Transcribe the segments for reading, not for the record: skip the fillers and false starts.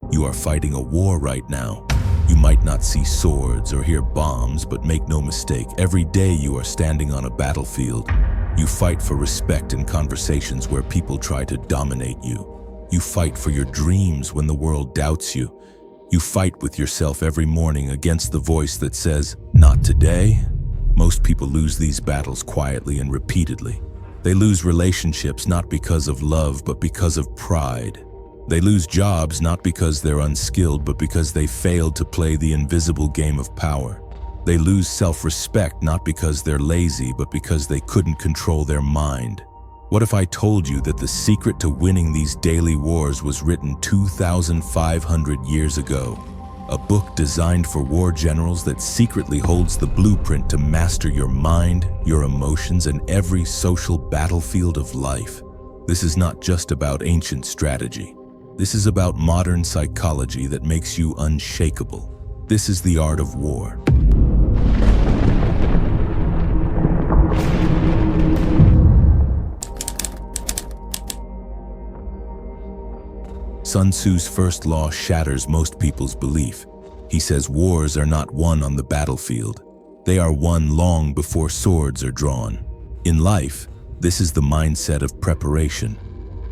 You are fighting a war right now. You might not see swords or hear bombs, but make no mistake, every day you are standing on a battlefield. You fight for respect in conversations where people try to dominate you. You fight for your dreams when the world doubts you. You fight with yourself every morning against the voice that says, "Not today." Most people lose these battles quietly and repeatedly. They lose relationships not because of love, but because of pride. They lose jobs not because they're unskilled, but because they failed to play the invisible game of power. They lose self-respect not because they're lazy, but because they couldn't control their mind. What if I told you that the secret to winning these daily wars was written 2,500 years ago? A book designed for war generals that secretly holds the blueprint to master your mind, your emotions, and every social battlefield of life. This is not just about ancient strategy. This is about modern psychology that makes you unshakable. This is the art of war. Sun Tzu's first law shatters most people's belief. He says wars are not won on the battlefield. They are won long before swords are drawn. In life, this is the mindset of preparation,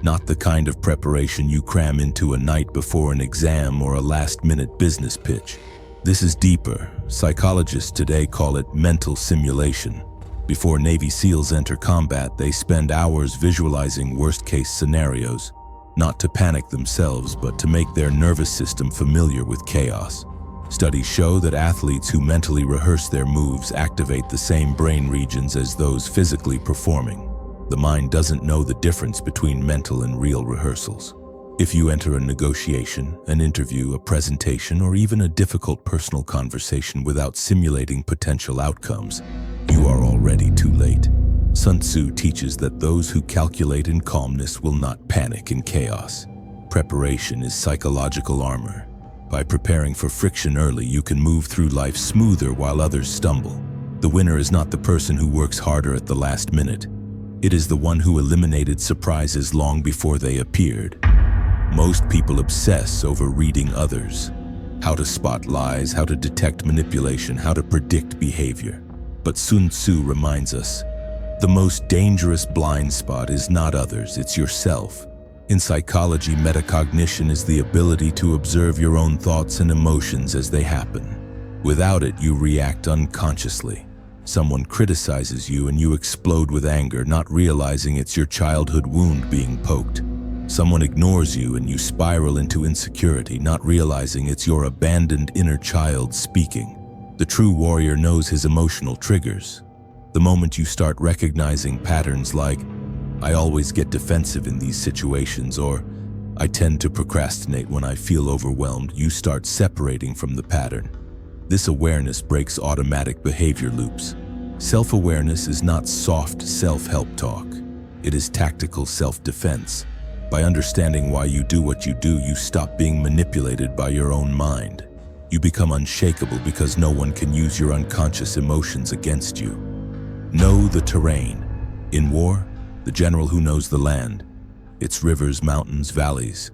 not the kind of preparation you cram into a night before an exam or a last-minute business pitch. This is deeper. Psychologists today call it mental simulation. Before Navy SEALs enter combat, they spend hours visualizing worst-case scenarios, not to panic themselves, but to make their nervous system familiar with chaos. Studies show that athletes who mentally rehearse their moves activate the same brain regions as those physically performing. The mind doesn't know the difference between mental and real rehearsals. If you enter a negotiation, an interview, a presentation, or even a difficult personal conversation without simulating potential outcomes, you are already too late. Sun Tzu teaches that those who calculate in calmness will not panic in chaos. Preparation is psychological armor. By preparing for friction early, you can move through life smoother while others stumble. The winner is not the person who works harder at the last minute. It is the one who eliminated surprises long before they appeared. Most people obsess over reading others. How to spot lies, how to detect manipulation, how to predict behavior. But Sun Tzu reminds us, the most dangerous blind spot is not others, it's yourself. In psychology, metacognition is the ability to observe your own thoughts and emotions as they happen. Without it, you react unconsciously. Someone criticizes you and you explode with anger, not realizing it's your childhood wound being poked. Someone ignores you and you spiral into insecurity, not realizing it's your abandoned inner child speaking. The true warrior knows his emotional triggers. The moment you start recognizing patterns like, "I always get defensive in these situations," or "I tend to procrastinate when I feel overwhelmed," you start separating from the pattern. This awareness breaks automatic behavior loops. Self-awareness is not soft self-help talk. It is tactical self-defense. By understanding why you do what you do, you stop being manipulated by your own mind. You become unshakable because no one can use your unconscious emotions against you. Know the terrain. In war, the general who knows the land, its rivers, mountains, valleys,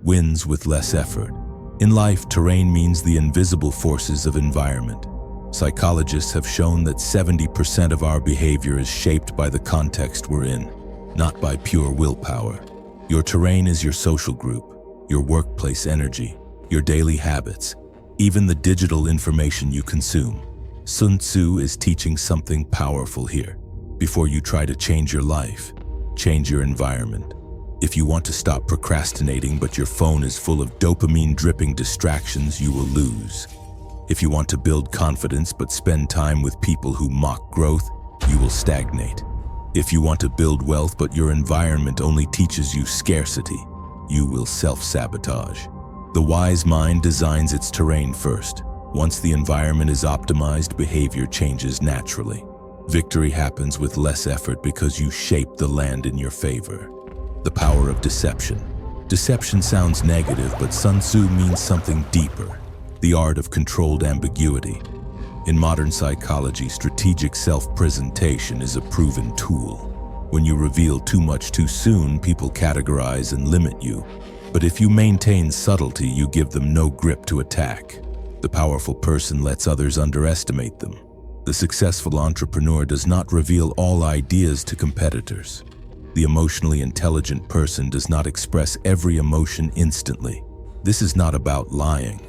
wins with less effort. In life, terrain means the invisible forces of environment. Psychologists have shown that 70% of our behavior is shaped by the context we're in, not by pure willpower. Your terrain is your social group, your workplace energy, your daily habits, even the digital information you consume. Sun Tzu is teaching something powerful here. Before you try to change your life, change your environment. If you want to stop procrastinating but your phone is full of dopamine-dripping distractions, you will lose. If you want to build confidence but spend time with people who mock growth, you will stagnate. If you want to build wealth but your environment only teaches you scarcity, you will self-sabotage. The wise mind designs its terrain first. Once the environment is optimized, behavior changes naturally. Victory happens with less effort because you shape the land in your favor. The power of deception. Deception sounds negative, but Sun Tzu means something deeper. The art of controlled ambiguity. In modern psychology, strategic self-presentation is a proven tool. When you reveal too much too soon, people categorize and limit you. But if you maintain subtlety, you give them no grip to attack. The powerful person lets others underestimate them. The successful entrepreneur does not reveal all ideas to competitors. The emotionally intelligent person does not express every emotion instantly. This is not about lying.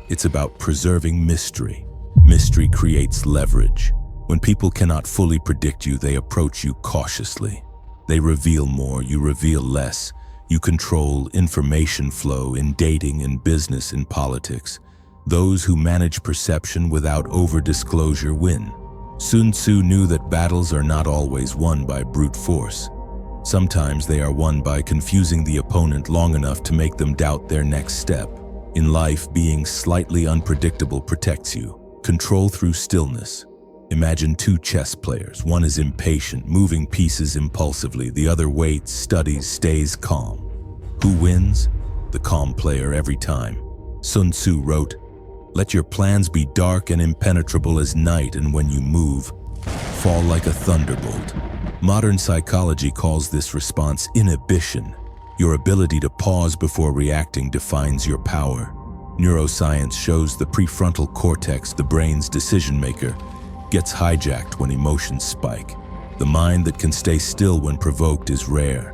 It's about preserving mystery. Mystery creates leverage. When people cannot fully predict you, they approach you cautiously. They reveal more, you reveal less. You control information flow in dating, in business, in politics. Those who manage perception without over-disclosure win. Sun Tzu knew that battles are not always won by brute force. Sometimes they are won by confusing the opponent long enough to make them doubt their next step. In life, being slightly unpredictable protects you. Control through stillness. Imagine two chess players. One is impatient, moving pieces impulsively. The other waits, studies, stays calm. Who wins? The calm player every time. Sun Tzu wrote, "Let your plans be dark and impenetrable as night, and when you move, fall like a thunderbolt." Modern psychology calls this response inhibition. Your ability to pause before reacting defines your power. Neuroscience shows the prefrontal cortex, the brain's decision maker, gets hijacked when emotions spike. The mind that can stay still when provoked is rare.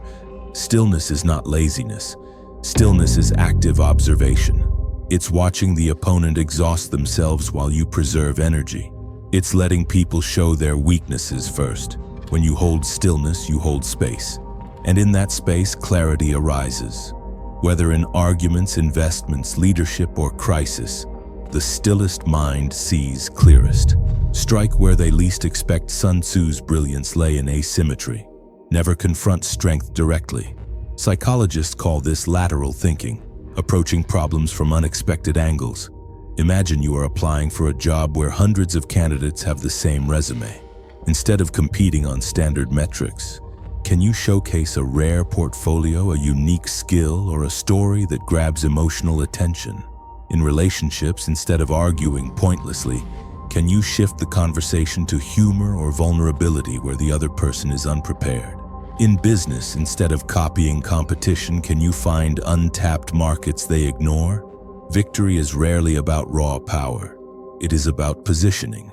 Stillness is not laziness. Stillness is active observation. It's watching the opponent exhaust themselves while you preserve energy. It's letting people show their weaknesses first. When you hold stillness, you hold space. And in that space, clarity arises. Whether in arguments, investments, leadership, or crisis, the stillest mind sees clearest. Strike where they least expect. Sun Tzu's brilliance lay in asymmetry. Never confront strength directly. Psychologists call this lateral thinking, approaching problems from unexpected angles. Imagine you are applying for a job where hundreds of candidates have the same resume. Instead of competing on standard metrics, can you showcase a rare portfolio, a unique skill, or a story that grabs emotional attention? In relationships, instead of arguing pointlessly, can you shift the conversation to humor or vulnerability where the other person is unprepared? In business, instead of copying competition, can you find untapped markets they ignore? Victory is rarely about raw power. It is about positioning.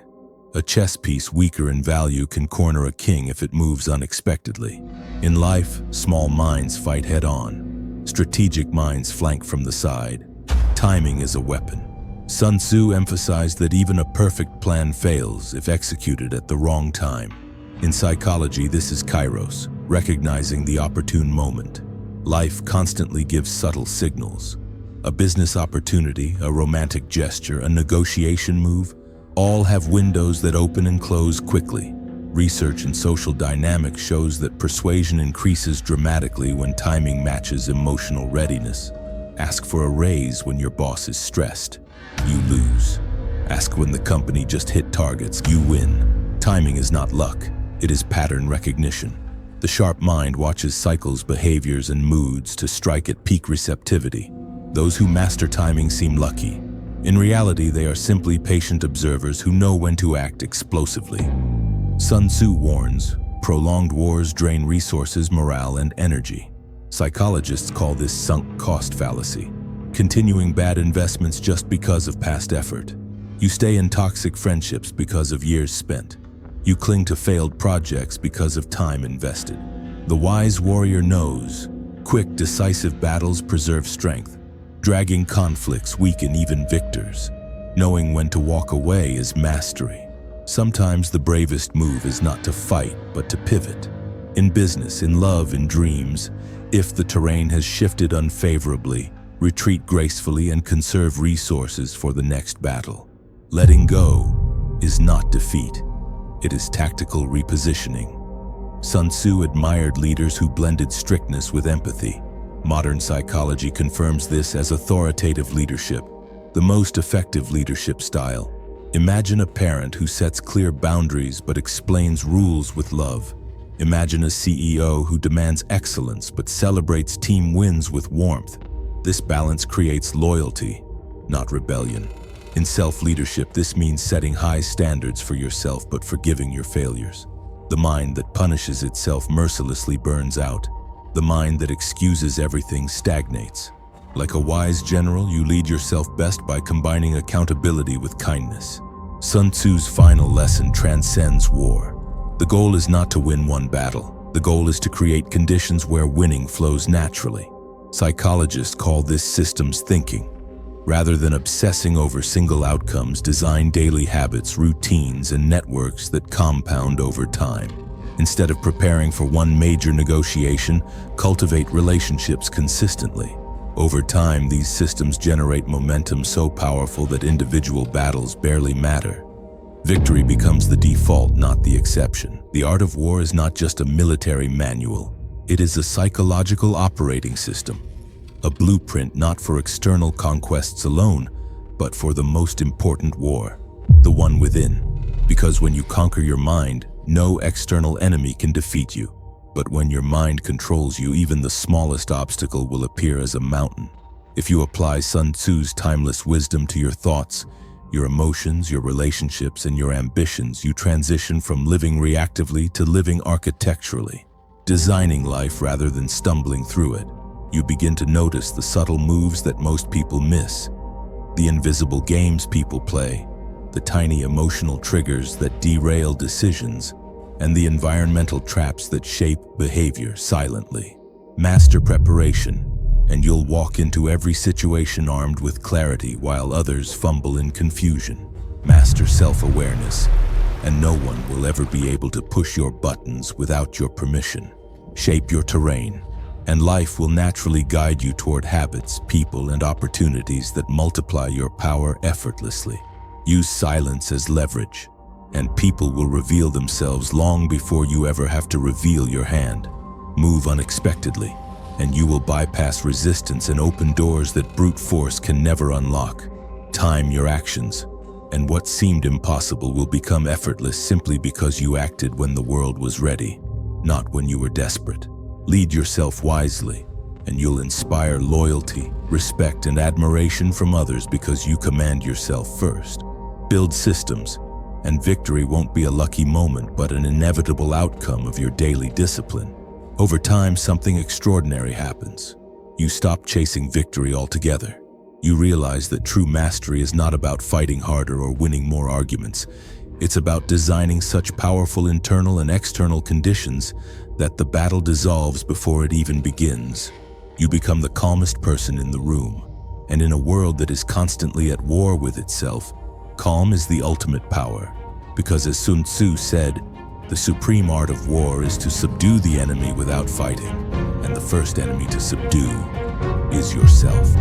A chess piece weaker in value can corner a king if it moves unexpectedly. In life, small minds fight head-on. Strategic minds flank from the side. Timing is a weapon. Sun Tzu emphasized that even a perfect plan fails if executed at the wrong time. In psychology, this is kairos, recognizing the opportune moment. Life constantly gives subtle signals. A business opportunity, a romantic gesture, a negotiation move, all have windows that open and close quickly. Research in social dynamics shows that persuasion increases dramatically when timing matches emotional readiness. Ask for a raise when your boss is stressed. You lose. Ask when the company just hit targets. You win. Timing is not luck. It is pattern recognition. The sharp mind watches cycles, behaviors, and moods to strike at peak receptivity. Those who master timing seem lucky. In reality, they are simply patient observers who know when to act explosively. Sun Tzu warns, prolonged wars drain resources, morale, and energy. Psychologists call this sunk cost fallacy, continuing bad investments just because of past effort. You stay in toxic friendships because of years spent. You cling to failed projects because of time invested. The wise warrior knows, quick, decisive battles preserve strength. Dragging conflicts weaken even victors. Knowing when to walk away is mastery. Sometimes the bravest move is not to fight, but to pivot. In business, in love, in dreams, if the terrain has shifted unfavorably, retreat gracefully and conserve resources for the next battle. Letting go is not defeat. It is tactical repositioning. Sun Tzu admired leaders who blended strictness with empathy. Modern psychology confirms this as authoritative leadership, the most effective leadership style. Imagine a parent who sets clear boundaries but explains rules with love. Imagine a CEO who demands excellence but celebrates team wins with warmth. This balance creates loyalty, not rebellion. In self-leadership, this means setting high standards for yourself but forgiving your failures. The mind that punishes itself mercilessly burns out. The mind that excuses everything stagnates. Like a wise general, you lead yourself best by combining accountability with kindness. Sun Tzu's final lesson transcends war. The goal is not to win one battle. The goal is to create conditions where winning flows naturally. Psychologists call this systems thinking. Rather than obsessing over single outcomes, design daily habits, routines, and networks that compound over time. Instead of preparing for one major negotiation, cultivate relationships consistently. Over time, these systems generate momentum so powerful that individual battles barely matter. Victory becomes the default, not the exception. The art of war is not just a military manual. It is a psychological operating system, a blueprint not for external conquests alone, but for the most important war, the one within. Because when you conquer your mind, no external enemy can defeat you. But when your mind controls you, even the smallest obstacle will appear as a mountain. If you apply Sun Tzu's timeless wisdom to your thoughts, your emotions, your relationships, and your ambitions, you transition from living reactively to living architecturally, designing life rather than stumbling through it. You begin to notice the subtle moves that most people miss, the invisible games people play, the tiny emotional triggers that derail decisions, and the environmental traps that shape behavior silently. Master preparation, and you'll walk into every situation armed with clarity while others fumble in confusion. Master self-awareness, and no one will ever be able to push your buttons without your permission. Shape your terrain, and life will naturally guide you toward habits, people, and opportunities that multiply your power effortlessly. Use silence as leverage, and people will reveal themselves long before you ever have to reveal your hand. Move unexpectedly, and you will bypass resistance and open doors that brute force can never unlock. Time your actions, and what seemed impossible will become effortless simply because you acted when the world was ready, not when you were desperate. Lead yourself wisely, and you'll inspire loyalty, respect, and admiration from others because you command yourself first. Build systems, and victory won't be a lucky moment but an inevitable outcome of your daily discipline. Over time, something extraordinary happens. You stop chasing victory altogether. You realize that true mastery is not about fighting harder or winning more arguments. It's about designing such powerful internal and external conditions that the battle dissolves before it even begins. You become the calmest person in the room. And in a world that is constantly at war with itself, calm is the ultimate power. Because as Sun Tzu said, the supreme art of war is to subdue the enemy without fighting. And the first enemy to subdue is yourself.